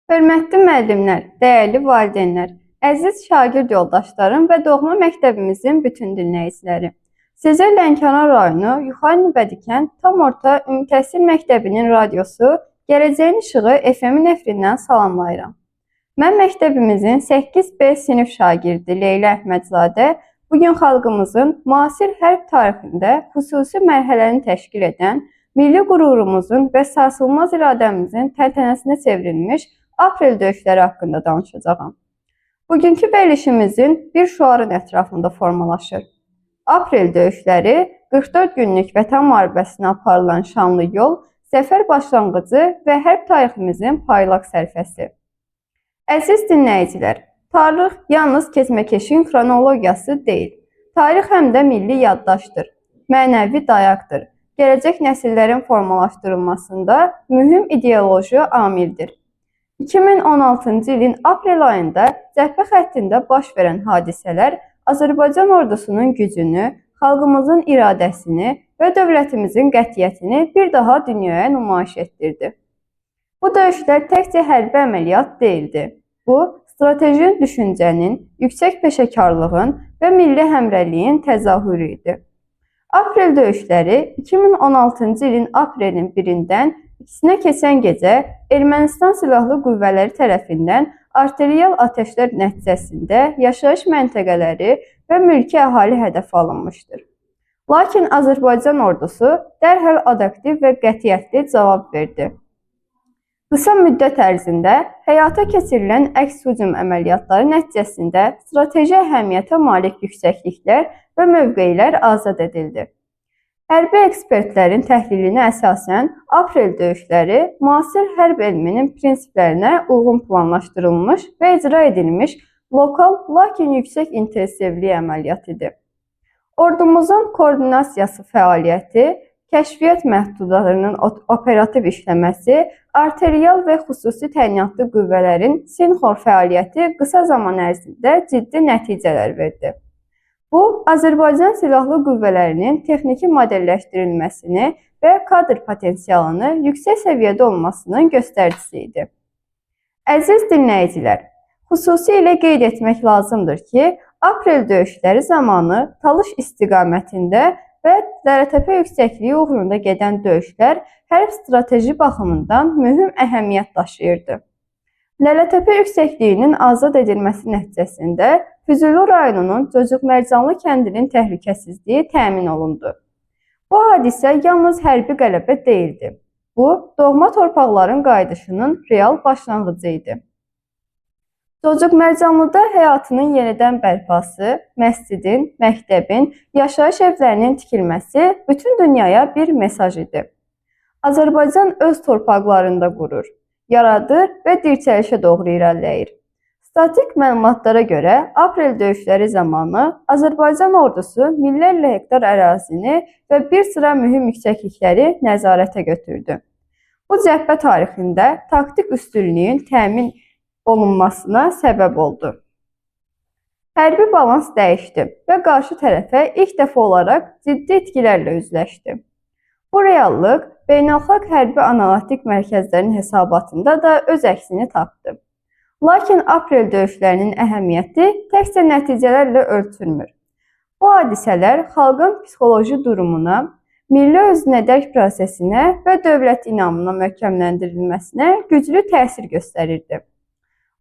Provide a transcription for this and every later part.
Hörmətli müəllimlər, dəyərli valideynlər, əziz şagird yoldaşlarım və doğma məktəbimizin bütün dinləyiciləri. Sizə Lənkəran rayonu Yuxarı Nibədikən Tam Orta Ümumi Təhsil Məktəbinin radiosu Gələcəyin İşığı FM-in efirindən salamlayıram. Mən məktəbimizin 8B sinif şagirdi Leyla Əhmədzadə bugün xalqımızın müasir hərb tarixində xüsusi mərhələni təşkil edən, milli qürurumuzun və sarsılmaz iradəmizin təntənəsinə çevrilmiş Aprel döyüşləri haqqında danışacağam. Bugünkü verilişimizin bir şüarın ətrafında formalaşır. Aprel döyüşləri 44 günlük Vətən müharibəsinə aparılan şanlı yol, zəfər başlanğıcı və hərb tariximizin parlaq sərfəsi. Əziz dinləyicilər, tarix yalnız keçməkeşin xronologiyası deyil. Tarix həm də milli yaddaşdır, mənəvi dayaqdır, gələcək nəsillərin formalaşdırılmasında mühüm ideoloji amildir. 2016-cı ilin aprel ayında cəbhə xəttində baş verən hadisələr Azərbaycan ordusunun gücünü, xalqımızın iradəsini və dövlətimizin qətiyyətini bir daha dünyaya nümayiş etdirdi. Bu döyüşlər təkcə hərbi əməliyyat deyildi. Bu, strateji düşüncənin, yüksək peşəkarlığın və milli həmrəyliyin təzahürü idi. Aprel döyüşləri 2016-cı ilin aprelin 1-dən 2-sinə keçən gecə Ermənistan silahlı qüvvələri tərəfindən arteriyal atəşlər nəticəsində yaşayış məntəqələri və mülki əhali hədəf alınmışdır. Lakin Azərbaycan ordusu dərhal adaptiv və qətiyyətli cavab verdi. Qısa müddət ərzində həyata keçirilən əks hücum əməliyyatları nəticəsində strateji əhəmiyyətə malik yüksəkliklər və mövqeylər azad edildi. Hərbi ekspertlərin təhlilinə əsasən aprel döyüşləri müasir hərb elminin prinsiplərinə uyğun planlaşdırılmış və icra edilmiş lokal, lakin yüksək intensivlik əməliyyat idi. Ordumuzun koordinasiyası fəaliyyəti, kəşfiyyat məhdudlarının operativ işləməsi, arteriyal və xüsusi təyinatlı qüvvələrin sinxor fəaliyyəti qısa zaman ərzində ciddi nəticələr verdi. Bu, Azərbaycan silahlı qüvvələrinin texniki modelləşdirilməsini və kadr potensialını yüksək səviyyədə olmasının göstəricisi idi. Əziz dinləyicilər, xüsusilə qeyd etmək lazımdır ki, aprel döyüşləri zamanı Talış istiqamətində və Dərətəpə yüksəkliyi uğrunda gedən döyüşlər hərb strateji baxımından mühüm əhəmiyyət daşıyırdı. Lələtəpə yüksəkliyinin azad edilməsi nəticəsində Füzuli rayonunun Cocuq-Mərcanlı kəndinin təhlükəsizliyi təmin olundu. Bu hadisə yalnız hərbi qələbə deyildi. Bu, doğma torpaqların qayıdışının real başlanğıcı idi. Cocuq-Mərcanlıda həyatının yenidən bərpası, məscidin, məktəbin, yaşayış evlərinin tikilməsi bütün dünyaya bir mesaj idi. Azərbaycan öz torpaqlarında qurur, yaradır və dirçəlişə doğru irəliləyir. Statik məlumatlara görə aprel döyüşləri zamanı Azərbaycan ordusu minlərlə hektar ərazini və bir sıra mühüm yüksəklikləri nəzarətə götürdü. Bu cəbhə tarixində taktik üstünlüyün təmin olunmasına səbəb oldu. Hərbi balans dəyişdi və qarşı tərəfə ilk dəfə olaraq ciddi itkilərlə üzləşdi. Bu reallıq beynəlxalq hərbi analitik mərkəzlərin hesabatında da öz əksini tapdı. Lakin aprel döyüşlərinin əhəmiyyəti təkcə nəticələrlə ölçülmür. Bu hadisələr xalqın psixoloji durumuna, milli özünədərk prosesinə və dövlət inamına möhkəmləndirilməsinə güclü təsir göstərirdi.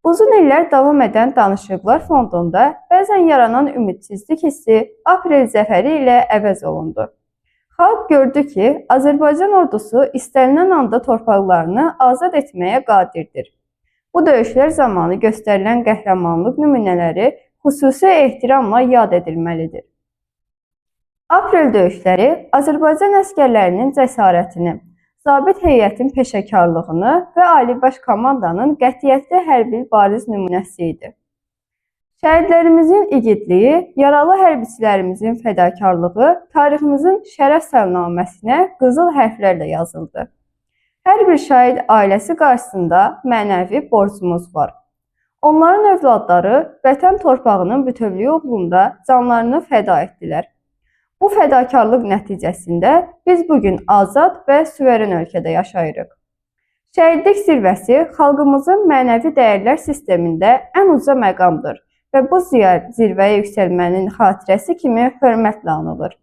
Uzun illər davam edən danışıqlar fondunda bəzən yaranan ümidsizlik hissi aprel zəfəri ilə əvəz olundu. Xalq gördü ki, Azərbaycan ordusu istənilən anda torpaqlarını azad etməyə qadirdir. Bu döyüşlər zamanı göstərilən qəhrəmanlıq nümunələri xüsusi ehtiramla yad edilməlidir. Aprel döyüşləri Azərbaycan əskərlərinin cəsarətini, zabit heyətin peşəkarlığını və Ali Baş Komandanın qətiyyətli hərbi bariz nümunəsi idi. Şəhidlərimizin igidliyi, yaralı hərbiçilərimizin fədakarlığı tariximizin şərəf salnaməsinə qızıl hərflərlə yazıldı. Hər bir şəhid ailəsi qarşısında mənəvi borcumuz var. Onların övladları vətən torpağının bütövlüyü uğrunda canlarını fəda etdilər. Bu fədakarlıq nəticəsində biz bugün azad və suveren ölkədə yaşayırıq. Şəhidlik zirvəsi xalqımızın mənəvi dəyərlər sistemində ən uca məqamdır və bu zirvəyə yüksəlmənin xatirəsi kimi hörmətlə anılır.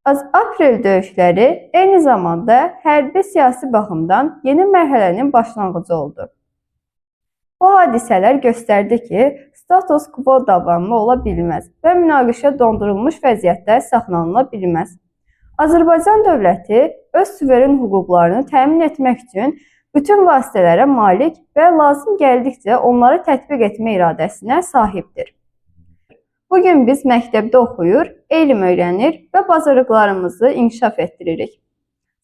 Aprel döyüşləri eyni zamanda hərbi siyasi baxımdan yeni mərhələnin başlanğıcı oldu. Bu hadisələr göstərdi ki, status quo davamlı ola bilməz və münaqişə dondurulmuş vəziyyətdə saxlanıla bilməz. Azərbaycan dövləti öz suveren hüquqlarını təmin etmək üçün bütün vasitələrə malik və lazım gəldikcə onları tətbiq etmə iradəsinə sahibdir. Bugün biz məktəbdə oxuyur, elm öyrənir və bacarıqlarımızı inkişaf etdiririk.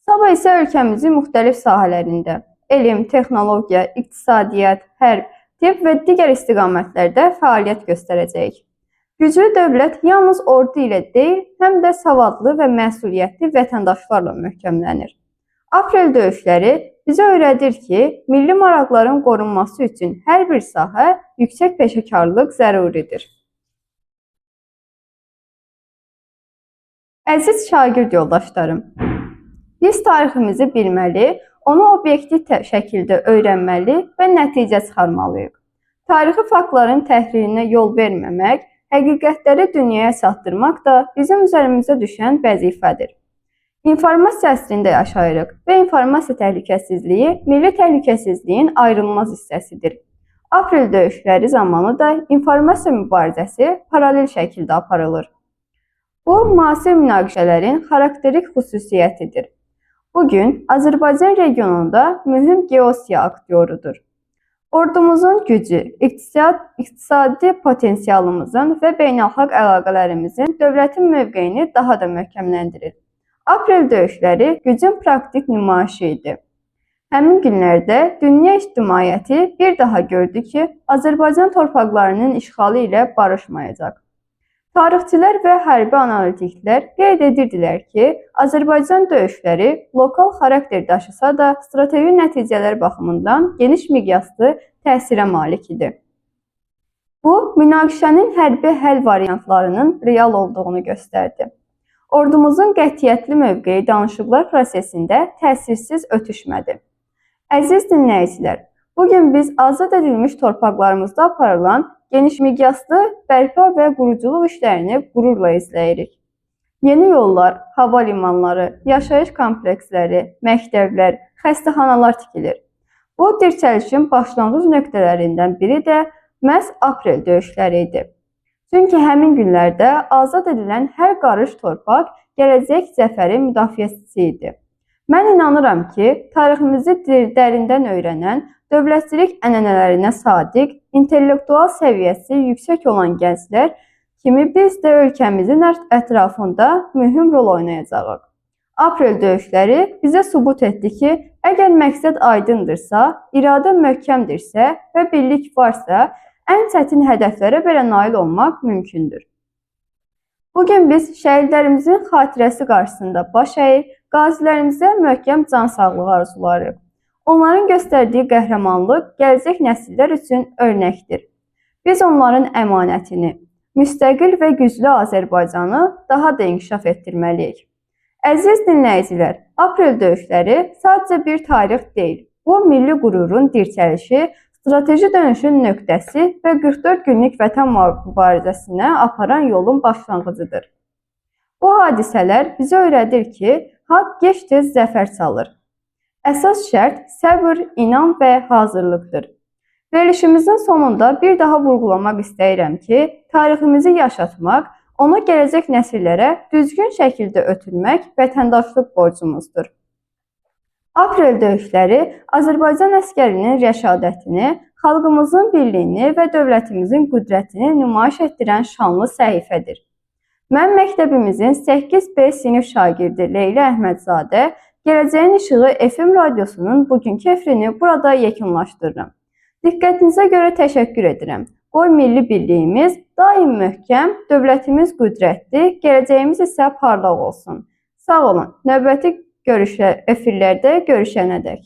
Sabah isə ölkəmizin müxtəlif sahələrində elm, texnologiya, iqtisadiyyat, hərb, tibb və digər istiqamətlərdə fəaliyyət göstərəcəyik. Güclü dövlət yalnız ordu ilə deyil, həm də savadlı və məsuliyyətli vətəndaşlarla möhkəmlənir. Aprel döyüşləri bizə öyrədir ki, milli maraqların qorunması üçün hər bir sahə yüksək peşəkarlıq zəruridir. Əziz şagird yoldaşlarım, biz tariximizi bilməli, onu obyektiv şəkildə öyrənməli və nəticə çıxarmalıyıq. Tarixi faktların təhririnə yol verməmək, həqiqətləri dünyaya çatdırmaq da bizim üzərimizə düşən vəzifədir. İnformasiya əsrində yaşayırıq və informasiya təhlükəsizliyi milli təhlükəsizliyin ayrılmaz hissəsidir. Aprel döyüşləri zamanı da informasiya mübarizəsi paralel şəkildə aparılır. Bu, müasir münaqişələrin xarakterik xüsusiyyətidir. Bugün Azərbaycan regionunda mühüm geosiya aktyorudur. Ordumuzun gücü, iqtisadi potensialımızın və beynəlxalq əlaqələrimizin dövlətin mövqeyini daha da möhkəmləndirir. Aprel döyüşləri gücün praktik nümayişi idi. Həmin günlərdə dünya ictimaiyyəti bir daha gördü ki, Azərbaycan torpaqlarının işğalı ilə barışmayacaq. Tarixçilər və hərbi analitiklər qeyd edirdilər ki, Azərbaycan döyüşləri lokal xarakter daşısa da strateji nəticələr baxımından geniş miqyaslı təsirə malik idi. Bu, münaqişənin hərbi həll variantlarının real olduğunu göstərdi. Ordumuzun qətiyyətli mövqeyi danışıqlar prosesində təsirsiz ötüşmədi. Əziz dinləyicilər, bugün biz azad edilmiş torpaqlarımızda aparılan geniş miqyaslı bərpa və quruculuq işlərini qürurla izləyirik. Yeni yollar, hava limanları, yaşayış kompleksləri, məktəblər, xəstəxanalar tikilir. Bu, dirçəlişin başlanğıc nöqtələrindən biri də məhz Aprel döyüşləri idi. Çünki həmin günlərdə azad edilən hər qarış torpaq gələcək zəfərin müdafiəçisi idi. Mən inanıram ki, tariximizi dərindən öyrənən, dövlətçilik ənənələrinə sadiq, intellektual səviyyəsi yüksək olan gənclər kimi biz də ölkəmizin ətrafında mühüm rol oynayacağıq. Aprel döyüşləri bizə sübut etdi ki, əgər məqsəd aydındırsa, iradə möhkəmdirsə və birlik varsa, ən çətin hədəflərə belə nail olmaq mümkündür. Bugün biz şəhidlərimizin xatirəsi qarşısında baş əyir, qazilərimizə möhkəm can sağlığı arzularıq. Onların göstərdiyi qəhrəmanlıq gələcək nəsillər üçün örnəkdir. Biz onların əmanətini, müstəqil və güclü Azərbaycanı daha da inkişaf etdirməliyik. Əziz dinləyicilər, Aprel döyüşləri sadəcə bir tarix deyil. Bu, milli qürurun dirçəlişi, strateji dönüşün nöqtəsi və 44 günlük vətən mübarizəsinə aparan yolun başlanğıcıdır. Bu hadisələr bizə öyrədir ki, haqq gec-tez zəfər çalır. Əsas şərt səbr, inam və hazırlıqdır. Verilişimizin sonunda bir daha vurğulamaq istəyirəm ki, tariximizi yaşatmaq, onu gələcək nəsillərə düzgün şəkildə ötürmək vətəndaşlıq borcumuzdur. Aprel döyüşləri Azərbaycan əskərinin rəşadətini, xalqımızın birliyini və dövlətimizin qüdrətini nümayiş etdirən şanlı səhifədir. Mən məktəbimizin 8B sinif şagirdi Leyla Əhmədzadə Gələcəyin İşığı FM radiosunun bugünkü efrini burada yekunlaşdırıram. Diqqətinizə görə təşəkkür edirəm. Qoy milli birliyimiz daim möhkəm, dövlətimiz qüdrətli, gələcəyimiz isə parlaq olsun. Sağ olun. Növbəti efirlərdə görüşənədək.